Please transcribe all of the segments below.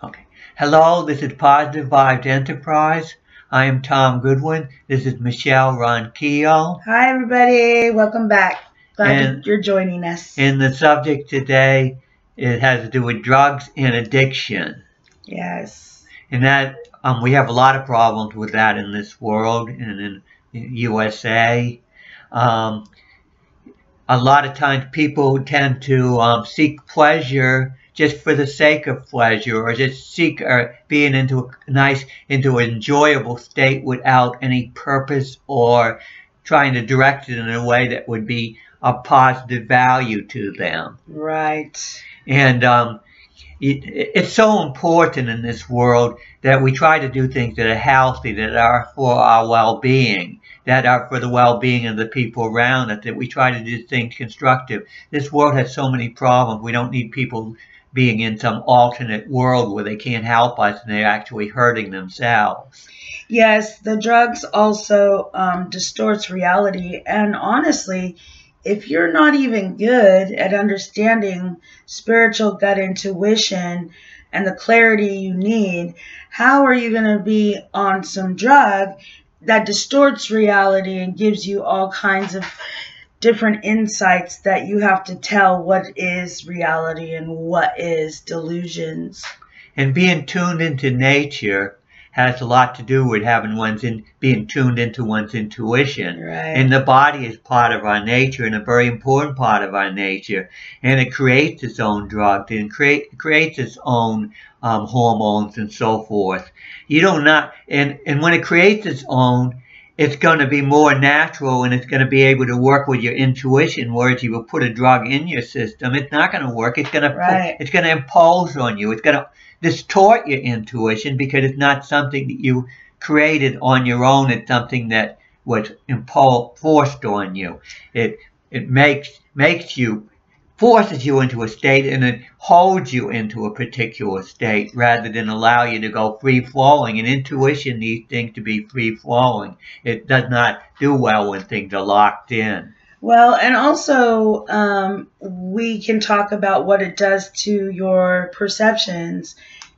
Okay. Hello, this is Positive Vibes Enterprise. I am Tom Goodwin. This is Michelle Ronquillo. Hi, everybody. Welcome back. Glad you're joining us. And the subject today, it has to do with drugs and addiction. Yes. And that we have a lot of problems with that in this world and in USA. A lot of times people tend to seek pleasure just for the sake of pleasure, or just seek being into an enjoyable state without any purpose, or trying to direct it in a way that would be of positive value to them. Right. And it's so important in this world that we try to do things that are healthy, that are for our well-being, that are for the well-being of the people around us, that we try to do things constructive. This world has so many problems. We don't need people being in some alternate world where they can't help us and they're actually hurting themselves. Yes, the drugs also distorts reality. And honestly, if you're not even good at understanding spiritual gut intuition and the clarity you need, how are you going to be on some drug that distorts reality and gives you all kinds of different insights that you have to tell what is reality and what is delusions? And being tuned into nature has a lot to do with being tuned into one's intuition. Right. And the body is part of our nature, and a very important part of our nature. And it creates its own drugs and creates its own hormones and so forth. And when it creates its own, it's going to be more natural, and it's going to be able to work with your intuition. Whereas you will put a drug in your system, it's not going to work. It's going to impose on you. It's going to distort your intuition because it's not something that you created on your own. It's something that was forced on you. It forces you into a state, and it holds you into a particular state rather than allow you to go free-flowing. And intuition needs things to be free-flowing. It does not do well when things are locked in. Well, and also we can talk about what it does to your perceptions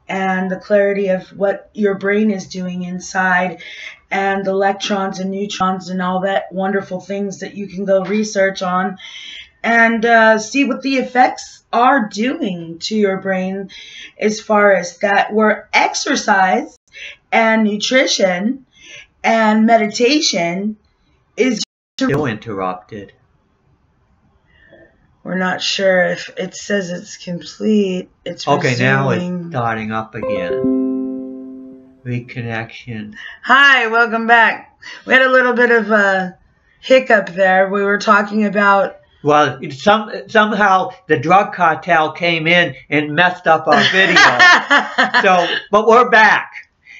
and the clarity of what your brain is doing inside, and the electrons and neutrons and all that wonderful things that you can go research on and see what the effects are doing to your brain, as far as that, where exercise and nutrition and meditation is still interrupted. We're not sure if it says it's complete. It's resuming. Okay, now it's starting up again. Reconnection. Hi, welcome back. We had a little bit of a hiccup there. We were talking about... Well, somehow the drug cartel came in and messed up our video. But we're back,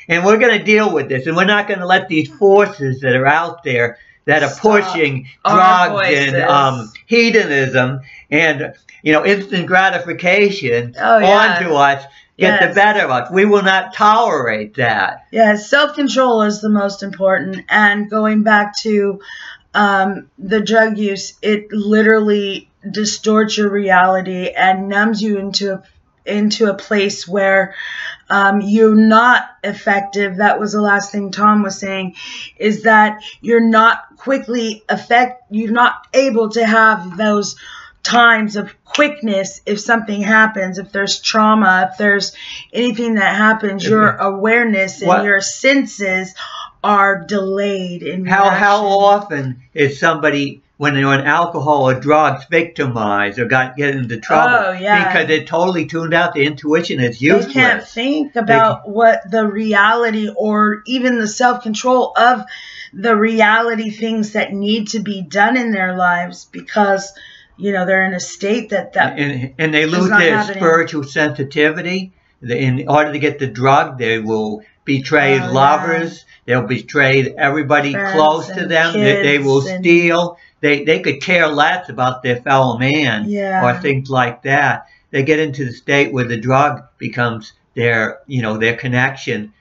and we're going to deal with this, and we're not going to let these forces that are out there that are pushing drugs and hedonism and instant gratification onto us get the better of us. We will not tolerate that. Yeah, self-control is the most important. And going back to the drug use, it literally distorts your reality and numbs you into a place where you're not effective. That was the last thing Tom was saying, is that you're not you're not able to have those times of quickness. If something happens, if there's trauma, if there's anything that happens, your awareness and your senses are delayed in reaction. How often is somebody, when they're on alcohol or drugs, victimized or get into trouble because they're totally tuned out? The intuition is useless. They can't think about what the reality or even the self-control of the reality things that need to be done in their lives, because they're in a state that and they lose their spiritual sensitivity. In order to get the drug, they will betray lovers. They'll betray everybody close to them. They will steal. They could care less about their fellow man or things like that. They get into the state where the drug becomes their connection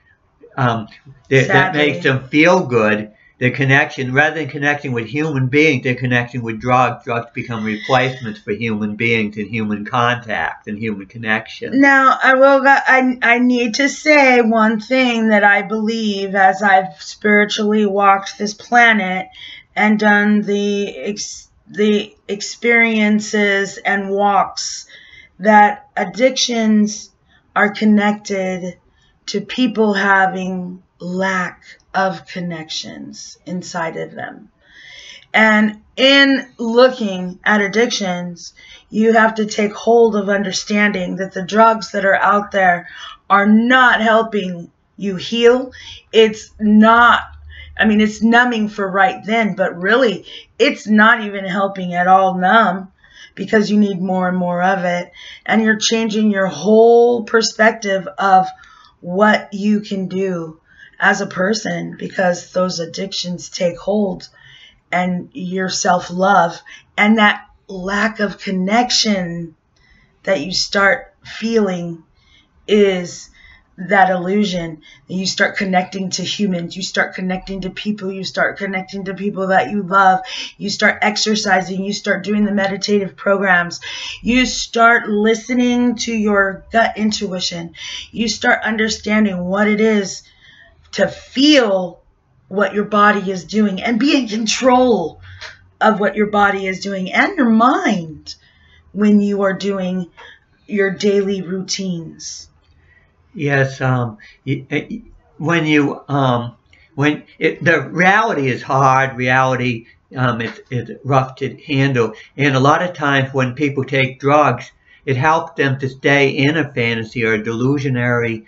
that makes them feel good, their connection, rather than connecting with human beings, they're connecting with drugs. Drugs become replacements for human beings and human contact and human connection. Now, I need to say one thing that I believe, as I've spiritually walked this planet and done the experiences and walks, that addictions are connected to people having lack of connections inside of them. And in looking at addictions, you have to take hold of understanding that the drugs that are out there are not helping you heal. It's not, I mean, it's numbing for right then, but really it's not even helping at all numb, because you need more and more of it. And you're changing your whole perspective of what you can do as a person, because those addictions take hold, and your self-love and that lack of connection that you start feeling is that illusion. You start connecting to humans, you start connecting to people, you start connecting to people that you love, you start exercising, you start doing the meditative programs, you start listening to your gut intuition, you start understanding what it is to feel what your body is doing and be in control of what your body is doing and your mind when you are doing your daily routines. Yes, the reality is hard. Reality is rough to handle, and a lot of times when people take drugs, it helps them to stay in a fantasy or a delusionary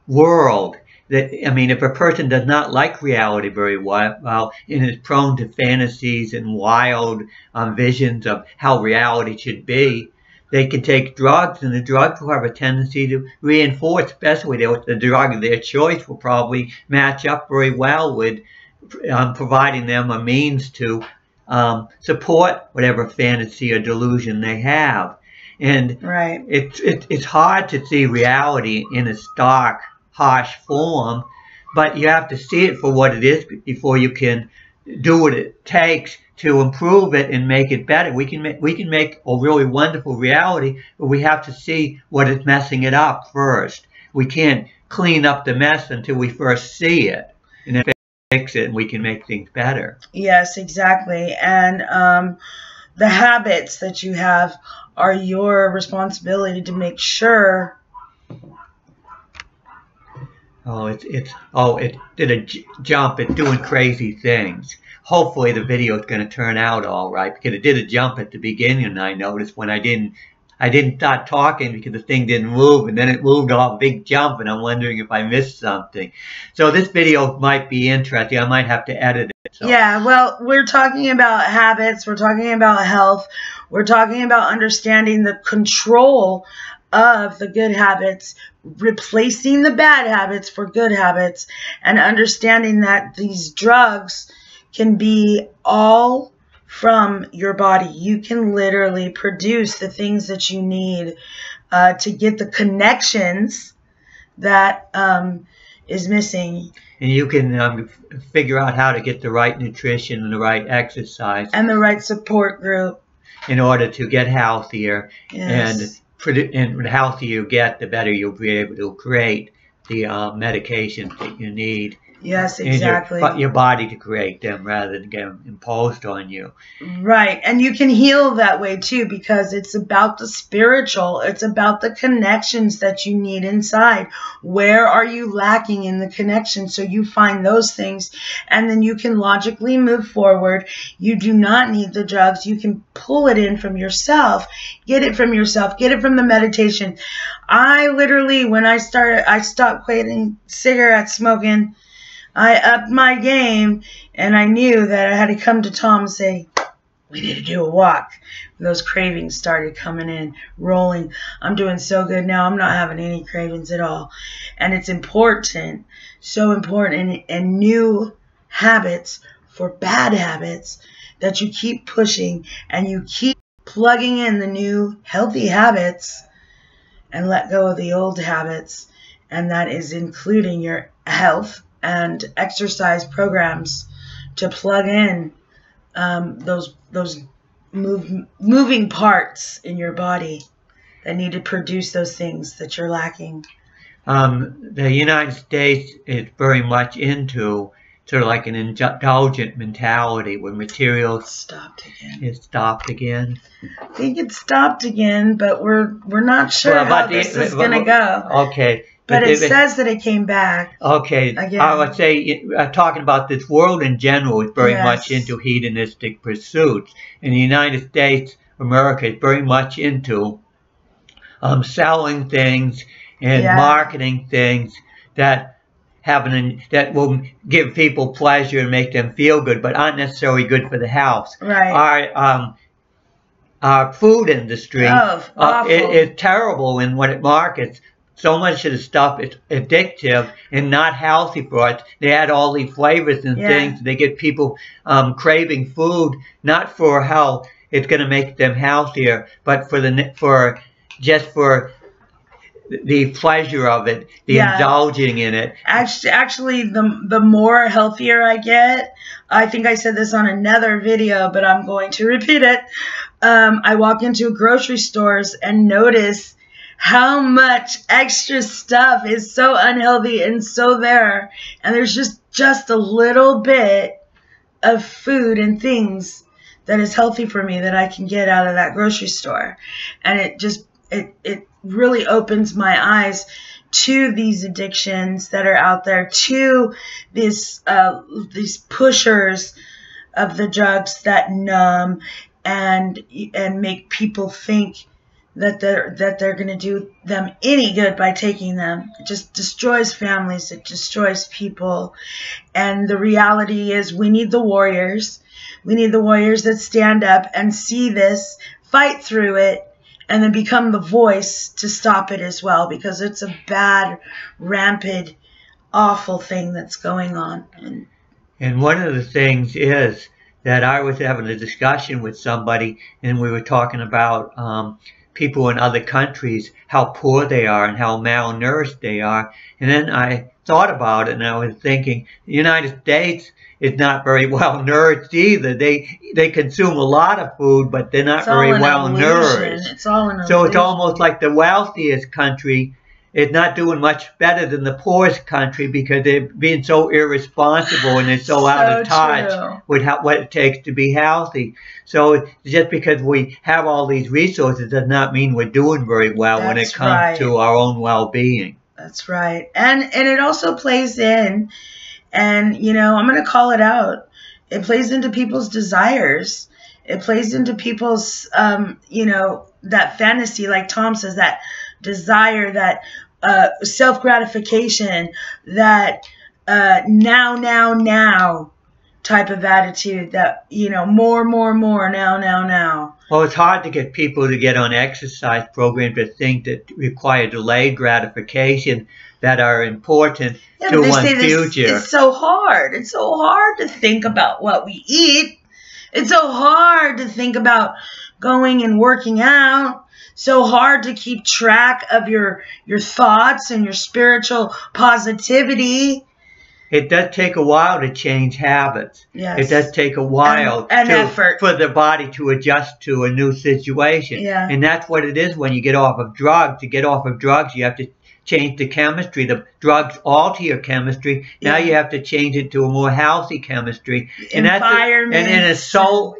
world. That, I mean, if a person does not like reality very well and is prone to fantasies and wild visions of how reality should be, they can take drugs, and the drugs will have a tendency to reinforce, especially the drug of their choice will probably match up very well with providing them a means to support whatever fantasy or delusion they have. And right. It's hard to see reality in a stark, harsh form, but you have to see it for what it is before you can do what it takes to improve it and make it better. We can make a really wonderful reality, but we have to see what is messing it up first. We can't clean up the mess until we first see it, and then fix it, and we can make things better. Yes, exactly. And the habits that you have are your responsibility to make sure. It did a jump. It's doing crazy things. Hopefully the video is going to turn out all right, because it did a jump at the beginning, and I noticed when I didn't start talking because the thing didn't move, and then it moved off, big jump, and I'm wondering if I missed something. So this video might be interesting. I might have to edit it. So. Yeah, well, we're talking about habits, we're talking about health, we're talking about understanding the control of the good habits, replacing the bad habits for good habits, and understanding that these drugs can be all from your body. You can literally produce the things that you need to get the connections that is missing. And you can figure out how to get the right nutrition and the right exercise. And the right support group. In order to get healthier. Yes. And the healthier you get, the better you'll be able to create the medications that you need. Yes, exactly. And your body to create them rather than get them imposed on you. Right. And you can heal that way too, because it's about the spiritual. It's about the connections that you need inside. Where are you lacking in the connection? So you find those things, and then you can logically move forward. You do not need the drugs. You can pull it in from yourself. Get it from yourself. Get it from the meditation. I literally, when I stopped quitting cigarette smoking. I upped my game, and I knew that I had to come to Tom and say, we need to do a walk. Those cravings started coming in, rolling. I'm doing so good now. I'm not having any cravings at all. And it's important, so important, and new habits for bad habits that you keep pushing, and you keep plugging in the new healthy habits and let go of the old habits. And that is including your health, and exercise programs to plug in those moving parts in your body that need to produce those things that you're lacking. The United States is very much into sort of like an indulgent mentality where materials Stopped again. It stopped again. I think it stopped again, but we're not sure how this is going to go. Okay. But it says that it came back. Okay. Again. I would say, talking about this world in general is very much into hedonistic pursuits. In the United States, America is very much into selling things and marketing things that that will give people pleasure and make them feel good, but aren't necessarily good for the house. Right. Our food industry is terrible in what it markets. So much of the stuff is addictive and not healthy for us. They add all these flavors and things. They get people craving food, not for how it's going to make them healthier, but for the pleasure of it, the indulging in it. Actually, the more healthier I get, I think I said this on another video, but I'm going to repeat it. I walk into grocery stores and notice how much extra stuff is so unhealthy and so there. And there's just a little bit of food and things that is healthy for me that I can get out of that grocery store. And it really opens my eyes to these addictions that are out there, to these pushers of the drugs that numb and make people think that they're going to do them any good by taking them. It just destroys families. It destroys people. And the reality is we need the warriors. We need the warriors that stand up and see this, fight through it, and then become the voice to stop it as well, because it's a bad, rampant, awful thing that's going on. And one of the things is that I was having a discussion with somebody, and we were talking about people in other countries, how poor they are and how malnourished they are. And then I thought about it, and I was thinking, the United States is not very well nourished either. They consume a lot of food, but they're not very well nourished. It's all an illusion. So it's almost like the wealthiest country is not doing much better than the poorest country because they're being so irresponsible and they're so out of touch with what it takes to be healthy. So just because we have all these resources does not mean we're doing very well when it comes to our own well-being. That's right. And it also plays in, and, you know, I'm going to call it out. It plays into people's desires. It plays into people's, you know, that fantasy, like Tom says, that desire, that self-gratification, that now type of attitude, that, you know, more, now. Well, it's hard to get people to get on exercise programs that think that require delayed gratification that are important to one's future. It's so hard. It's so hard to think about what we eat. It's so hard to think about going and working out. So hard to keep track of your thoughts and your spiritual positivity. It does take a while to change habits. Yes. It does take a while effort for the body to adjust to a new situation. Yeah. And that's what it is when you get off of drugs. To get off of drugs, you have to change the chemistry. The drugs alter your chemistry. Now you have to change it to a more healthy chemistry. Environment. And it's so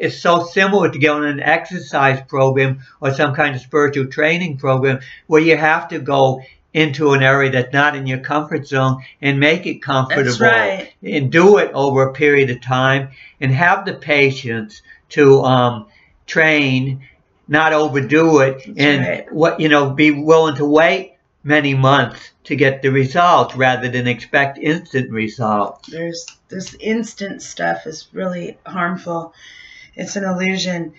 similar to going on an exercise program or some kind of spiritual training program where you have to go into an area that's not in your comfort zone and make it comfortable. That's right. And do it over a period of time and have the patience to train, not overdo it, be willing to wait many months to get the results rather than expect instant results. There's this instant stuff is really harmful. It's an illusion.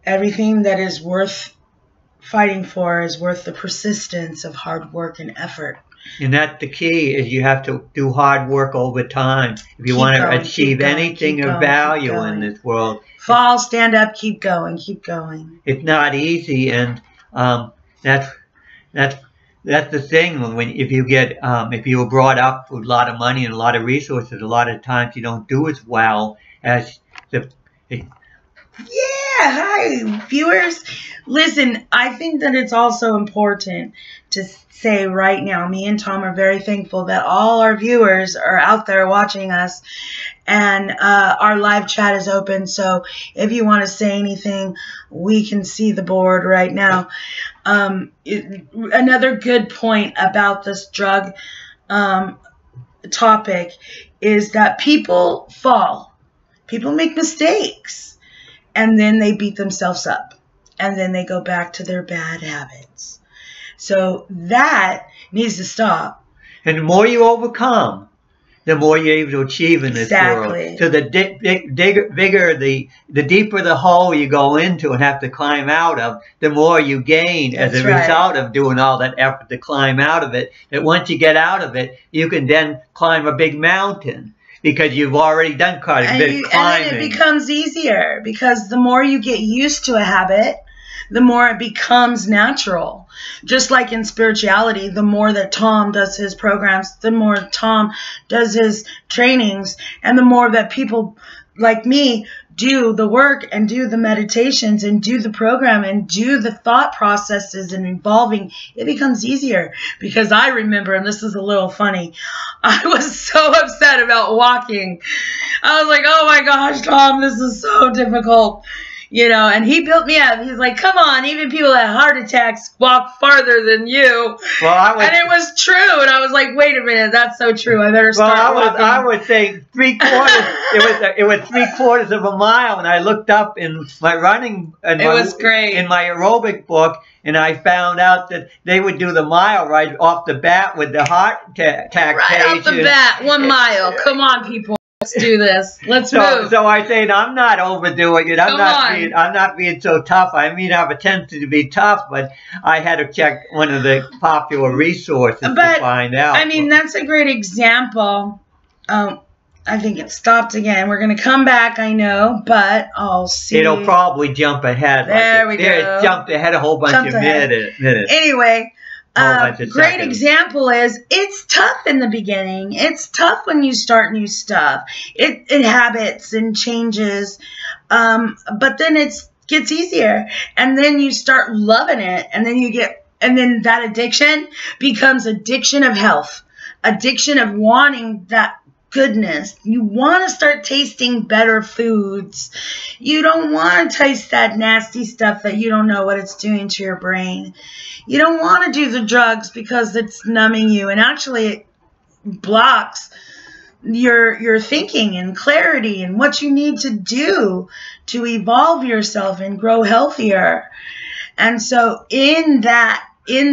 Everything that is worth fighting for is worth the persistence of hard work and effort. And that's the key, is you have to do hard work over time if you want to achieve anything of value in this world. Fall, stand up, keep going, keep going. It's not easy, and that's that's the thing. When if you get if you were brought up with a lot of money and a lot of resources, a lot of times you don't do as well as the. Yeah, hi, viewers. Listen, I think that it's also important to say right now, me and Tom are very thankful that all our viewers are out there watching us, and our live chat is open. So if you want to say anything, we can see the board right now. Another good point about this drug topic is that people fall. People make mistakes. And then they beat themselves up. And then they go back to their bad habits. So that needs to stop. And the more you overcome, the more you're able to achieve in this world. So the bigger, the deeper the hole you go into and have to climb out of, the more you gain as a result of doing all that effort to climb out of it. That once you get out of it, you can then climb a big mountain. Because you've already done quite a bit of climbing. And then it becomes easier. Because the more you get used to a habit, the more it becomes natural. Just like in spirituality, the more that Tom does his programs, the more Tom does his trainings, and the more that people like me do the work and do the meditations and do the program and do the thought processes and evolving, it becomes easier. Because I remember, and this is a little funny, I was so upset about walking. I was like, oh my gosh, Tom, this is so difficult. You know, and he built me up. He's like, come on, even people that have heart attacks walk farther than you. Well, and it was true. And I was like, wait a minute, that's so true. I better start walking. I would say 3/4. it was 3/4 of a mile. And I looked up in my running. It was great. In my aerobic book. And I found out that they would do the mile right off the bat with the heart attack right off the bat, 1 mile. Come on, people. Let's do this. Let's move. So I say I'm not overdoing it. I'm not being so tough. I mean, I have a tendency to be tough, but I had to check one of the popular resources to find out. I mean, that's a great example. I think it stopped again. We're going to come back, I know, but I'll see. It'll probably jump ahead. There we go. It jumped ahead a whole bunch of minutes. Anyway. Great example is it's tough in the beginning. It's tough when you start new stuff. It habits and changes, but then it gets easier, and then you start loving it, and then that addiction becomes addiction of health, addiction of wanting that goodness. You want to start tasting better foods. You don't want to taste that nasty stuff that you don't know what it's doing to your brain. You don't want to do the drugs because it's numbing you, and actually it blocks your thinking and clarity and what you need to do to evolve yourself and grow healthier. And so in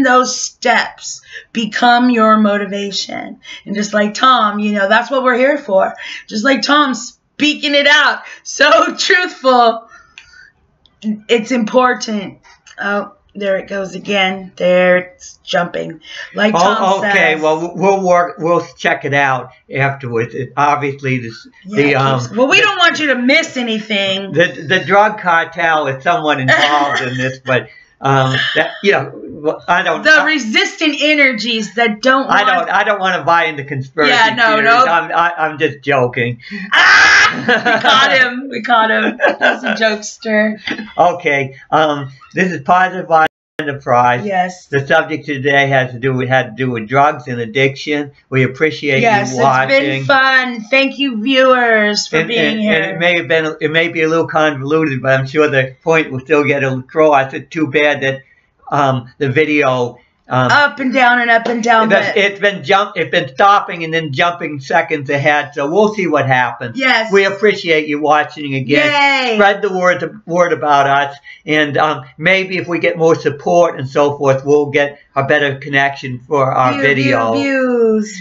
those steps become your motivation. And just like Tom, you know, that's what we're here for. Just like Tom speaking it out. So truthful. It's important. Oh, there it goes again. There it's jumping. Like Tom says. Okay, well we'll check it out afterwards. Obviously well, we don't want you to miss anything. The drug cartel is somewhat involved in this, but I don't. The resistant energies that don't. I don't want to buy into conspiracy theories. No. I'm just joking. We caught him. He's a jokester. Okay. This is Positive Enterprise. Yes. The subject today had to do with drugs and addiction. We appreciate you watching. Yes, it's been fun. Thank you, viewers, for being here. And it may be a little convoluted, but I'm sure the point will still get across. It's too bad that the video up and down and up and down. It's been stopping and then jumping seconds ahead. So we'll see what happens. Yes. We appreciate you watching again. Yay. Spread the word about us, and maybe if we get more support and so forth, we'll get a better connection for our video. Views.